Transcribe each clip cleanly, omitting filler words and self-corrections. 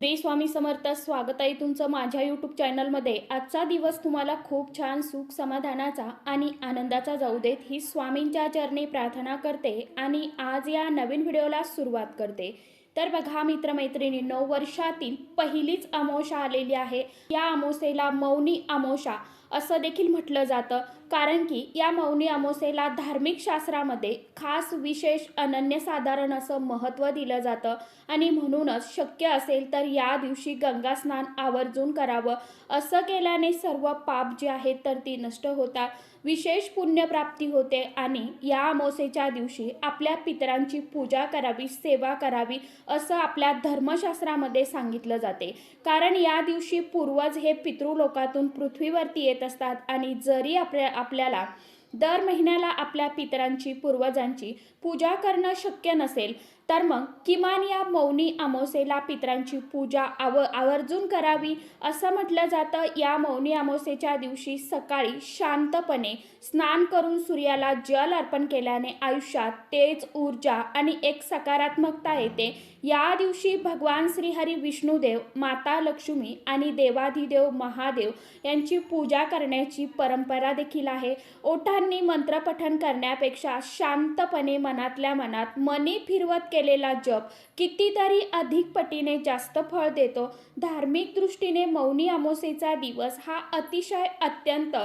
श्री स्वामी समर्थ. स्वागत आहे तुमचं माझ्या यूट्यूब चॅनलमध्ये. आजचा दिवस तुम्हाला खूप छान सुख समाधानाचा आणि आनंदाचा जाऊ देत ही स्वामींच्या चरणी प्रार्थना करते आणि आज या नवीन व्हिडिओला सुरुवात करते. तर बघा मित्रमैत्रिणींनो, वर्षातील पहिलीच अमावस्या आलेली आहे. या अमावस्येला मौनी अमावस्या असं देखील म्हटलं जातं, कारण की या मौनी अमावस्येला धार्मिक शास्त्रामध्ये खास विशेष अनन्यसाधारण असं महत्त्व दिलं जातं आणि म्हणूनच शक्य असेल तर या दिवशी गंगा स्नान आवर्जून करावं. असं केल्याने सर्व पाप जे आहेत तर ती नष्ट होतात, विशेष पुण्यप्राप्ती होते आणि या अमावस्येच्या दिवशी आपल्या पितरांची पूजा करावी, सेवा करावी असं आपल्या धर्मशास्त्रामध्ये सांगितलं जाते. कारण या दिवशी पूर्वज हे पितृलोकातून पृथ्वीवरती येत असतात आणि जरी आपल्याला दर महिन्याला आपल्या पितरांची, पूर्वजांची पूजा करणं शक्य नसेल तर मग किमान या मौनी अमावस्येला पितरांची पूजा आवर्जून करावी असं म्हटलं जातं. या मौनी अमावस्येच्या दिवशी सकाळी शांतपणे स्नान करून सूर्याला जल अर्पण केल्याने आयुष्यात तेज, ऊर्जा आणि एक सकारात्मकता येते. या दिवशी भगवान श्रीहरी विष्णुदेव, माता लक्ष्मी आणि देवाधिदेव महादेव यांची पूजा करण्याची परंपरा देखील आहे. ओठांनी मंत्रपठण करण्यापेक्षा शांतपणे मनातल्या मनात मनी फिरवत केलेला जप कितीतरी अधिक पटीने जास्त फळ देतो. धार्मिक दृष्टीने मौनी अमावस्येचा दिवस हा अतिशय अत्यंत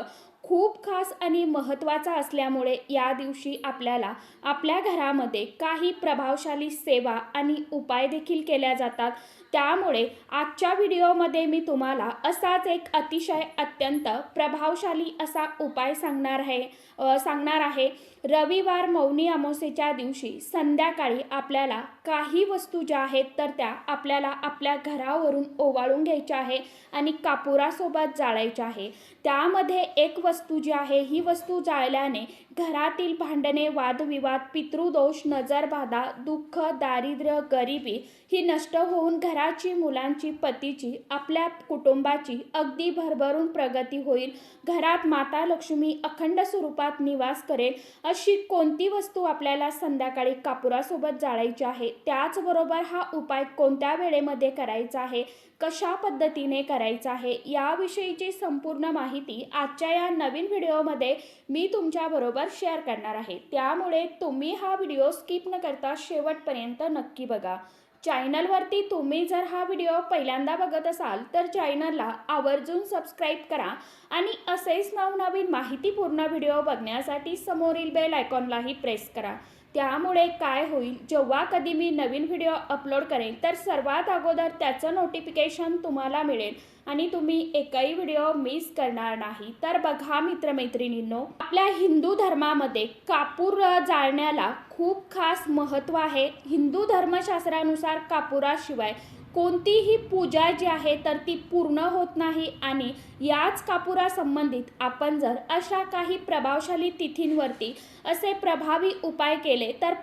खूप खास आणि महत्त्वाचा असल्यामुळे या दिवशी आपल्याला आपल्या घरामध्ये काही प्रभावशाली सेवा आणि उपाय देखील केल्या जातात. त्यामुळे आजच्या व्हिडिओमध्ये मी तुम्हाला असाच एक अतिशय अत्यंत प्रभावशाली असा उपाय सांगणार आहे. रविवार मौनी अमावस्येच्या दिवशी संध्याकाळी आपल्याला काही वस्तू ज्या आहेत तर त्या आपल्याला आपल्या घरावरून ओवाळून घ्यायच्या आहे आणि कापुरासोबत जाळायच्या आहे. त्यामध्ये एक वस्तू जी आहे, ही वस्तू जाळल्याने घरातील भांडणे, वादविवाद, पितृदोष, नजरबाधा, दुःख, दारिद्र्य, गरिबी ही नष्ट होऊन घराची, मुलांची, पतीची, आपल्या कुटुंबाची अगदी भरभरून प्रगती होईल. घरात माता लक्ष्मी अखंड स्वरूपात निवास करेल अशी कोणती वस्तू आपल्याला संध्याकाळी कापुरासोबत जाळायची आहे. त्याचबरोबर हा उपाय कोणत्या वेळेमध्ये करायचा आहे, कशा पद्धतीने करायचा आहे याविषयीची संपूर्ण माहिती आजच्या या नवीन व्हिडिओमध्ये मी तुमच्याबरोबर शेअर करणार आहे. त्यामुळे तुम्ही हा व्हिडिओ स्किप न करता शेवटपर्यंत नक्की बघा. चॅनलवरती तुम्ही जर हा व्हिडिओ पहिल्यांदा बघत असाल तर चॅनलला आवर्जून सबस्क्राईब करा आणि असेच नवनवीन माहितीपूर्ण व्हिडिओ बघण्यासाठी समोरील बेल आयकॉनलाही प्रेस करा. त्यामुळे काय होईल, जेव्हा कधी मी नवीन व्हिडिओ अपलोड करेन तर सर्वात अगोदर त्याचं नोटिफिकेशन तुम्हाला मिळेल आणि तुम्ही एकही व्हिडिओ मिस करणार नाही. तर बघा मित्रमैत्रिणींनो, आपल्या हिंदू धर्मामध्ये कापूर जाळण्याला खूप खास महत्त्व आहे. हिंदू धर्मशास्त्रानुसार कापुराशिवाय कोणतीही पूजा जी आहे तर ती पूर्ण होत नाही आणि याच कापुरासंबंधित आपण जर अशा काही प्रभावशाली तिथींवरती असे प्रभावी उपाय केले तर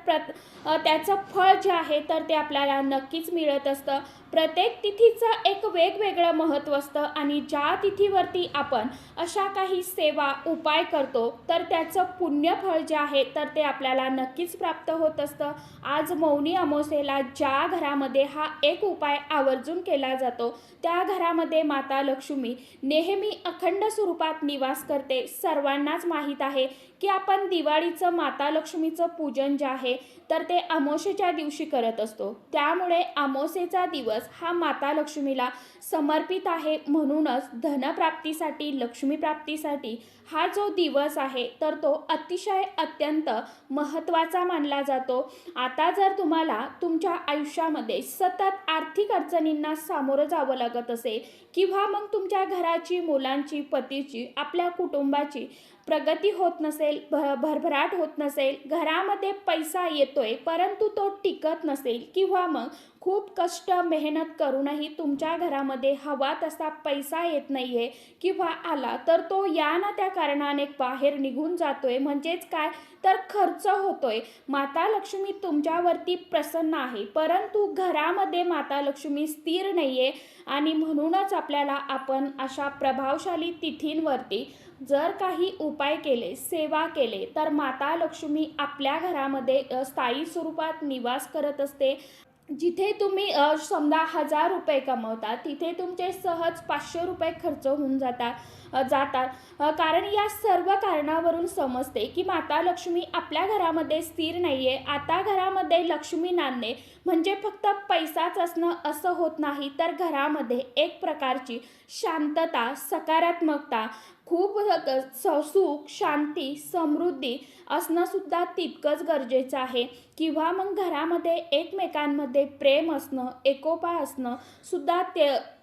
त्याचं फळ जे आहे तर ते आपल्याला नक्कीच मिळत असतं. प्रत्येक तिथीचं एक वेगवेगळं महत्त्व असतं आणि ज्या तिथीवरती आपण अशा काही सेवा, उपाय करतो तर त्याचं पुण्यफळ जे आहे तर ते आपल्याला नक्कीच प्राप्त होत असतं. आज मौनी अमावस्येला ज्या घरामध्ये हा एक उपाय आवर्जून केला जातो त्या घरामध्ये माता लक्ष्मी नेहमी अखंड स्वरूपात निवास करते. सर्वांनाच माहीत आहे की आपण दिवाळीचं माता लक्ष्मीचं पूजन जे आहे तर ते अमावस्येच्या दिवशी करत असतो. त्यामुळे अमावस्येचा दिवस हा माता लक्ष्मीला समर्पित आहे. म्हणूनच धनप्राप्तीसाठी, लक्ष्मीप्राप्तीसाठी हा जो दिवस आहे तर तो अतिशय अत्यंत महत्त्वाचा मानला जातो. आता जर तुम्हाला तुमच्या आयुष्यामध्ये सतत आर्थिक अडचणींना सामोरं जावं लागत असेल किंवा मग तुमच्या घराची, मुलांची, पतीची, आपल्या कुटुंबाची प्रगती होत नसेल, भरभराट होत नसेल, घरामध्ये पैसा येतोय परंतु तो टिकत नसेल किंवा मग खूप कष्ट, मेहनत करूनही तुमच्या घरामध्ये हवा तसा पैसा येत नाहीये किंवा आला तर तो या ना त्या कारणाने बाहेर निघून जातोय, म्हणजेच काय तर खर्च होतोय. माता लक्ष्मी तुमच्यावरती प्रसन्न आहे परंतु घरामध्ये माता लक्ष्मी स्थिर नाहीये आणि म्हणूनच आपल्याला आपण अशा प्रभावशाली तिथींवरती जर काही उपाय केले, सेवा केले तर माता लक्ष्मी आपल्या घरामध्ये स्थायी स्वरूपात निवास करत असते जिथे तुम्ही समजा 1000 रुपये कमवता, तिथे तुमचे सहज 500 रुपये खर्च होऊन जातात. कारण या सर्व कारणावरून समजते की माता लक्ष्मी आपल्या घरामध्ये स्थिर नाही आहे. आता घरामध्ये लक्ष्मी नांदणे म्हणजे फक्त पैसाच असणं असं होत नाही, तर घरामध्ये एक प्रकारची शांतता, सकारात्मकता, खूप सुख, शांती, समृद्धी असणंसुद्धा तितकंच गरजेचं आहे. किंवा मग घरामध्ये एकमेकांमध्ये प्रेम असणं, एकोपा असणं सुद्धा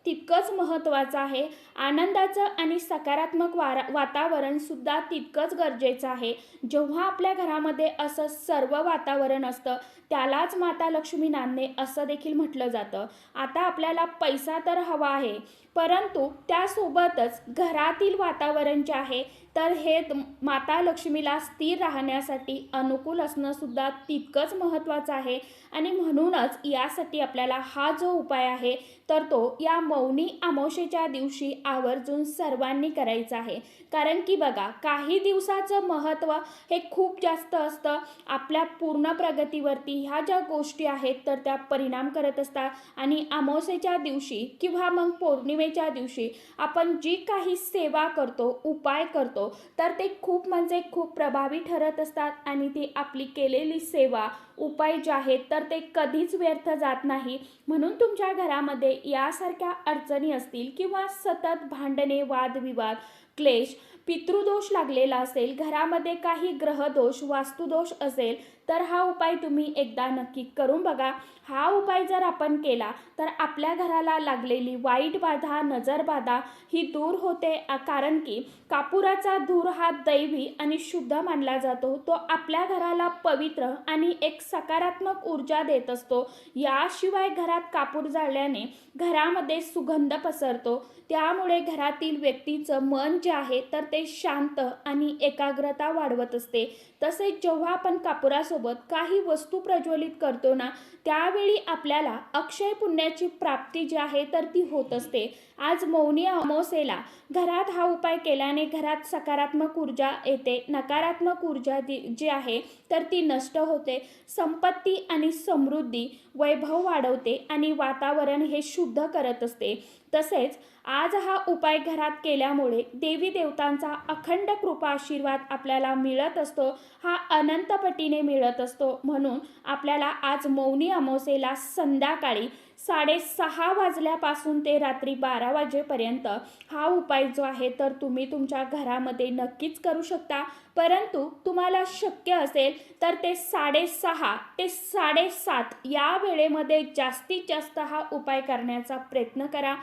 तितकंच महत्त्वाचं आहे. आनंदाचं आणि सकारात्मक वातावरणसुद्धा तितकंच गरजेचं आहे. जेव्हा आपल्या घरामध्ये असं सर्व वातावरण असतं, त्यालाच माता लक्ष्मी नांदणे असं देखील म्हटलं जातं. आता आपल्याला पैसा तर हवा आहे, परंतु त्यासोबतच घरातील वातावरण जे आहे, तर हे माता लक्ष्मीला स्थिर राहण्यासाठी अनुकूल असणं सुद्धा तितकंच महत्त्वाचं आहे. आणि म्हणूनच यासाठी आपल्याला हा जो उपाय आहे, तर तो या मौनी अमावस्येच्या दिवशी आवर्जून सर्वांनी करायचा आहे. कारण की बघा, काही दिवसाचं महत्त्व हे खूप जास्त असतं. आपल्या पूर्ण प्रगतीवरती ह्या ज्या गोष्टी आहेत, तर त्या परिणाम करत असतात. आणि अमावस्येच्या दिवशी किंवा मग पौर्णिमेच्या दिवशी आपण जी काही सेवा करतो, उपाय करतो, तर ते खूप म्हणजे खूप प्रभावी ठरत असतात. आणि ती आपली केलेली सेवा, उपाय जे आहेत, तर ते कधीच व्यर्थ जात नाही. म्हणून तुमच्या घरामध्ये यासारख्या अडचणी असतील किंवा सतत भांडणे, वादविवाद, क्लेश, पितृदोष लागलेला असेल, घरामध्ये काही ग्रहदोष, वास्तुदोष असेल, तर हा उपाय तुम्ही एकदा नक्की करून बघा. हा उपाय जर आपण केला, तर आपल्या घराला लागलेली वाईट बाधा, नजरबाधा ही दूर होते. कारण की कापुराचा धूर हा दैवी आणि शुद्ध मानला जातो. तो आपल्या घराला पवित्र आणि एक सकारात्मक ऊर्जा देत असतो. याशिवाय घरात कापूर जाळल्याने घरामध्ये सुगंध पसरतो. त्यामुळे घरातील व्यक्तीचं मन जे आहे, तर ते शांत आणि एकाग्रता वाढवत असते. तसेच जेव्हा आपण कापुरासोबत काही वस्तू प्रज्वलित करतो ना, त्यावेळी आपल्याला अक्षय पुण्याची प्राप्ती जी आहे, तर ती होत असते. आज मौनी अमावस्येला घरात हा उपाय केल्याने घरात सकारात्मक ऊर्जा येते, नकारात्मक ऊर्जा जी आहे, तर ती नष्ट होते. संपत्ती आणि समृद्धी, वैभव वाढवते आणि वातावरण हे शुद्ध करत असते. तसेच आज हा उपाय घरात केल्यामुळे देवी देवतांचा अखंड कृपा आशीर्वाद आपल्याला मिळत असतो. हा अनंत पटीने मिळत असतो. म्हणून आपल्याला आज मौनी अमावस्येला संध्याकाळी 6:30 वाजल्यापासून ते रात्री 12 वाजेपर्यंत हा उपाय जो आहे, तर तुम्ही तुमच्या घरामध्ये नक्कीच करू शकता. परंतु तुम्हाला शक्य असेल तर ते 6:30 ते 7:30 या वेळेमध्ये जास्तीत जास्त हा उपाय करण्याचा प्रयत्न करा.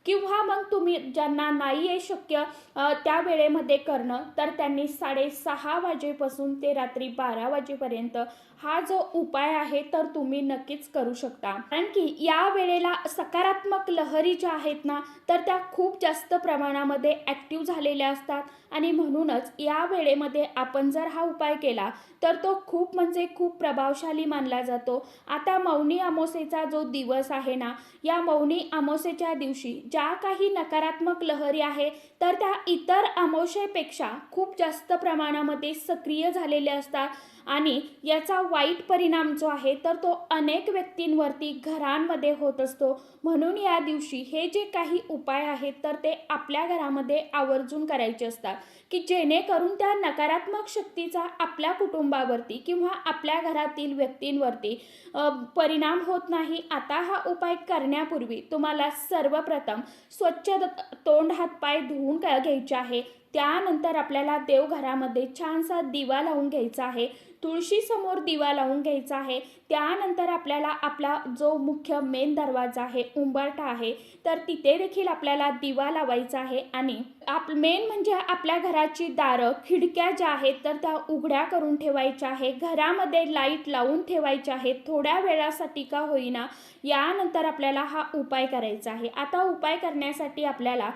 किंवा मग तुम्ही ज्यांना नाही आहे शक्य त्या वेळेमध्ये करणं, तर त्यांनी 6:30 वाजेपासून ते रात्री 12 वाजेपर्यंत हा जो उपाय आहे, तर तुम्ही नक्कीच करू शकता. कारण की या वेळेला सकारात्मक लहरी ज्या आहेत ना, तर त्या खूप जास्त प्रमाणामध्ये ॲक्टिव्ह झालेल्या असतात. आणि म्हणूनच या वेळेमध्ये आपण जर हा उपाय केला, तर तो खूप म्हणजे खूप प्रभावशाली मानला जातो. आता मौनी अमावस्येचा जो दिवस आहे ना, या मौनी अमावस्येच्या दिवशी ज्या काही नकारात्मक लहरी आहे, तर त्या इतर अमावस्येपेक्षा खूप जास्त प्रमाणामध्ये सक्रिय झालेल्या असतात. आणि याचा वाईट परिणाम जो आहे, तर तो अनेक व्यक्तींवरती, घरांमध्ये होत असतो. म्हणून या दिवशी हे जे काही उपाय आहेत, तर ते आपल्या घरामध्ये आवर्जून करायचे असतात, की जेणेकरून त्या नकारात्मक शक्तीचा आपल्या कुटुंबावरती किंवा आपल्या घरातील व्यक्तींवरती परिणाम होत नाही. आता हा उपाय करण्यापूर्वी तुम्हाला सर्वप्रथम स्वच्छ तोंड, हातपाय धुवून घ्यायचे आहे. त्यानंतर आपल्याला देवघरामध्ये छानसा दिवा लावून घ्यायचा आहे. तुळशीसमोर दिवा लावून घ्यायचा आहे. त्यानंतर आपल्याला आपला जो मुख्य मेन दरवाजा आहे, उंबरठा आहे, तर तिथे देखील आपल्याला दिवा लावायचा आहे. आणि मेन म्हणजे आपल्या घराची दारं, खिडक्या ज्या आहेत, तर त्या उघड्या करून ठेवायच्या आहे. घरामध्ये लाईट लावून ठेवायच्या आहेत, थोड्या वेळासाठी का होईना. यानंतर आपल्याला हा उपाय करायचा आहे. आता उपाय करण्यासाठी आपल्याला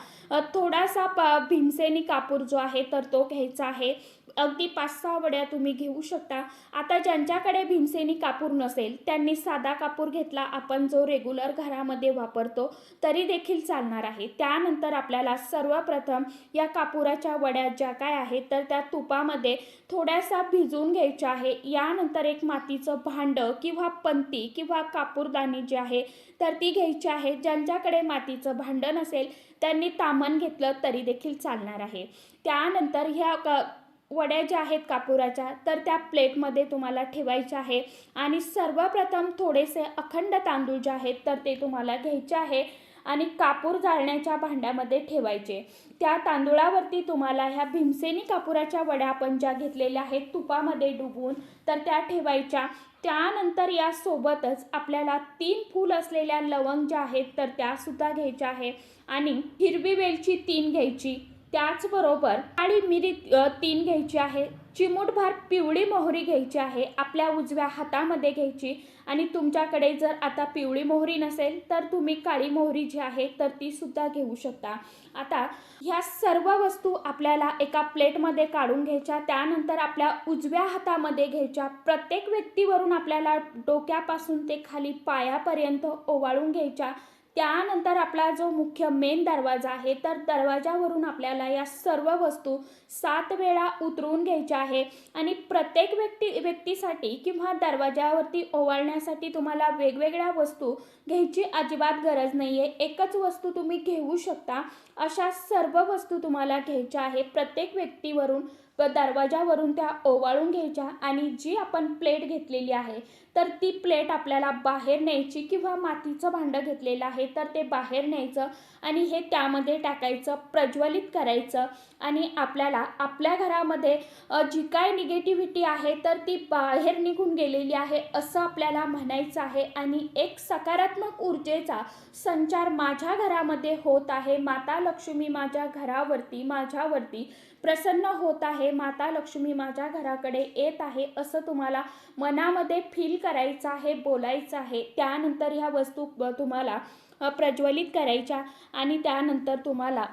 थोडासा भीमसेनी कापूर जो आहे, तर तो घ्यायचा आहे. अगदी 5-6 वड्या तुम्ही घेऊ शकता. आता ज्यांच्याकडे भीमसेनी कापूर नसेल, त्यांनी साधा कापूर घेतला, आपण जो रेग्युलर घरामध्ये वापरतो, तरी देखील चालणार आहे. त्यानंतर आपल्याला सर्वप्रथम या कापुराच्या वड्या ज्या काय आहेत तर त्या तुपामध्ये थोड्याशा भिजवून घ्यायच्या आहे। यानंतर एक मातीचं भांडं किंवा पंती किंवा कापूरदानी जी आहे तर ती घ्यायची आहे। ज्यांच्याकडे मातीचं भांडं नसेल त्यांनी ताम्हण घेतलं तरी देखील चालणार आहे। त्यानंतर ह्या वड्या ज्या आहेत कापुराच्या तर त्या प्लेटमध्ये तुम्हाला ठेवायच्या आहे आणि सर्वप्रथम थोडेसे अखंड तांदूळ जे आहेत तर ते तुम्हाला घ्यायचे आहे आणि कापूर जाळण्याच्या भांड्यामध्ये ठेवायचे। त्या तांदूळावरती तुम्हाला ह्या भीमसेनी कापुराच्या वड्या आपण ज्या घेतलेल्या आहेत तुपामध्ये डुबवून तर त्या ठेवायच्या। त्यानंतर या सोबतच आपल्याला 3 फूल असलेल्या लवंग ज्या आहेत तर त्या सुद्धा घ्यायच्या आहे आणि हिरवी वेलची 3 घ्यायची। त्याचबरोबर काळी मिरी 3 घ्यायची आहे। चिमूटभर पिवळी मोहरी घ्यायची आहे, आपल्या उजव्या हातामध्ये घ्यायची आणि तुमच्याकडे जर आता पिवळी मोहरी नसेल तर तुम्ही काळी मोहरी जी आहे तर ती सुद्धा घेऊ शकता। आता ह्या सर्व वस्तू आपल्याला एका प्लेटमध्ये काढून घ्यायच्या। त्यानंतर आपल्या उजव्या हातामध्ये घ्यायच्या। प्रत्येक व्यक्तीवरून आपल्याला डोक्यापासून ते खाली पायापर्यंत ओवाळून घ्यायच्या। त्यानंतर आपला जो मुख्य मेन दरवाजा आहे तर दरवाजावरून आपल्याला या सर्व वस्तू 7 वेळा उतरवून घ्यायच्या आहे आणि प्रत्येक व्यक्तीसाठी किंवा दरवाजावरती ओवाळण्यासाठी तुम्हाला वेगवेगळ्या वस्तू घ्यायची अजिबात गरज नाही आहे। एकच वस्तू तुम्ही घेऊ शकता। अशा सर्व वस्तू तुम्हाला घ्यायच्या आहे। प्रत्येक व्यक्तीवरून दरवाजावरून त्या ओवाळून घ्यायच्या आणि जी आपण प्लेट घेतलेली आहे तर ती प्लेट आपल्याला बाहेर न्यायची किंवा मातीचं भांडं घेतलेलं आहे तर ते बाहेर न्यायचं आणि हे त्यामध्ये टाकायचं, प्रज्वलित करायचं आणि आपल्याला आपल्या घरामध्ये जी काय निगेटिव्हिटी आहे तर ती बाहेर निघून गेलेली आहे असं आपल्याला म्हणायचं आहे आणि एक सकारात्मक ऊर्जेचा संचार माझ्या घरामध्ये होत आहे। माता लक्ष्मी माझ्या घरावरती माझ्यावरती प्रसन्न होत आहे, माता लक्ष्मी माझ्या घराकडे येत आहे असं तुम्हाला मनामध्ये फील करायचं आहे, बोलायचं आहे। त्यानंतर ह्या वस्तू तुम्हाला प्रज्वलित करायच्या आणि त्यानंतर तुम्हाला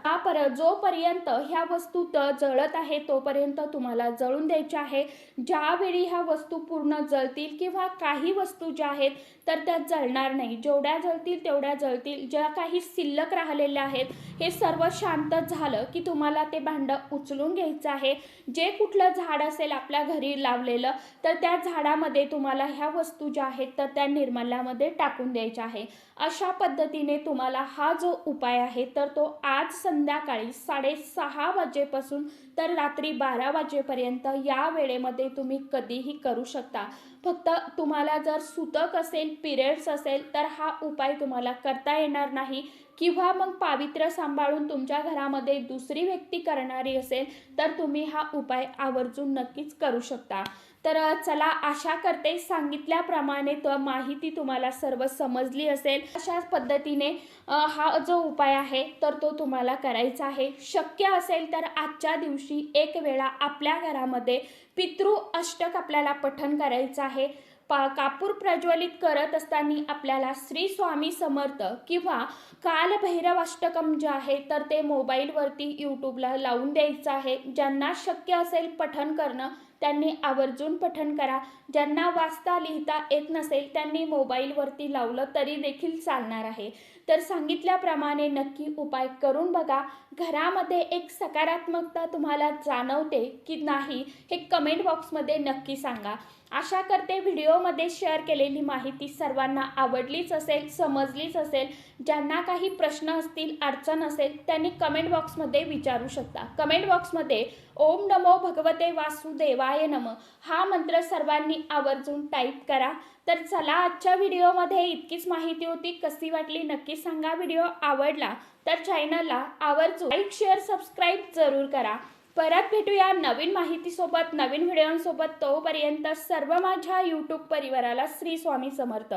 जोपर्यंत ह्या वस्तू जळत आहे तोपर्यंत तुम्हाला जळून द्यायच्या आहे। ज्यावेळी ह्या वस्तू पूर्ण जळतील किंवा काही वस्तू ज्या आहेत तर त्या जळणार नाही, जेवढ्या जळतील तेवढ्या जळतील, ज्या काही शिल्लक राहिलेल्या आहेत हे सर्व शांत झालं की तुम्हाला ते भांडं उचलून घ्यायचं आहे। जे कुठलं झाड असेल आपल्या घरी लावलेलं तर त्या झाडामध्ये तुम्हाला ह्या वस्तू ज्या आहेत तर त्या निर्माल्यामध्ये टाकून द्यायच्या आहे। अशा पद्धतीने तुम्हाला हा जो उपाय आहे तर तो आज संध्याकाळी 6:30 वाजेपासून तर रात्री 12 वाजेपर्यंत या वेळेमध्ये तुम्ही कधीही करू शकता। फक्त तुम्हाला जर सुतक असेल, पिरियड्स असेल तर हा उपाय तुम्हाला करता येणार नाही किंवा मग पावित्र्य सांभाळून तुमच्या घरामध्ये दुसरी व्यक्ती करणारी असेल तर तुम्ही हा उपाय आवर्जून नक्कीच करू शकता। तर चला, आशा करते सांगितल्याप्रमाणे माहिती तुम्हाला सर्व समजली असेल। अशाच पद्धतीने हा जो उपाय आहे तर तो तुम्हाला करायचा आहे। शक्य असेल तर आजच्या दिवशी एक वेळा आपल्या घरामध्ये पितृ अष्टक आपल्याला पठण करायचं आहे। कापूर प्रज्वलित करत असताना आपल्याला श्री स्वामी समर्थ किंवा कालभैरव अष्टकम जे आहे तर ते मोबाईलवरती यूट्यूबला लावून द्यायचं आहे। ज्यांना शक्य असेल पठण करणं त्यांनी आवर्जून पठण करा। ज्यांना वाचता लिहिता येत नसेल त्यांनी मोबाईलवरती लावलं तरी देखील चालणार आहे। तर सांगितल्याप्रमाणे नक्की उपाय करून बघा। घरामध्ये एक सकारात्मकता तुम्हाला जाणवते की नाही हे कमेंट बॉक्समध्ये नक्की सांगा। आशा करते व्हिडिओमध्ये शेअर केलेली माहिती सर्वांना आवडलीच असेल, समजलीच असेल। ज्यांना काही प्रश्न असतील, अडचण असेल त्यांनी कमेंट बॉक्समध्ये विचारू शकता। कमेंट बॉक्समध्ये ओम नमो भगवते वासुदेवाय नमः हा मंत्र सर्वांनी आवर्जून टाईप करा। तर चला, आजच्या व्हिडिओमध्ये इतकीच माहिती होती। कशी वाटली नक्की सांगा। व्हिडिओ आवडला तर चॅनलला आवर्जून लाईक, शेअर, सबस्क्राईब जरूर करा। परत भेटूया नवीन माहितीसोबत, नवीन व्हिडिओंसोबत। तोपर्यंत सर्व माझ्या यूट्यूब परिवाराला श्री स्वामी समर्थ।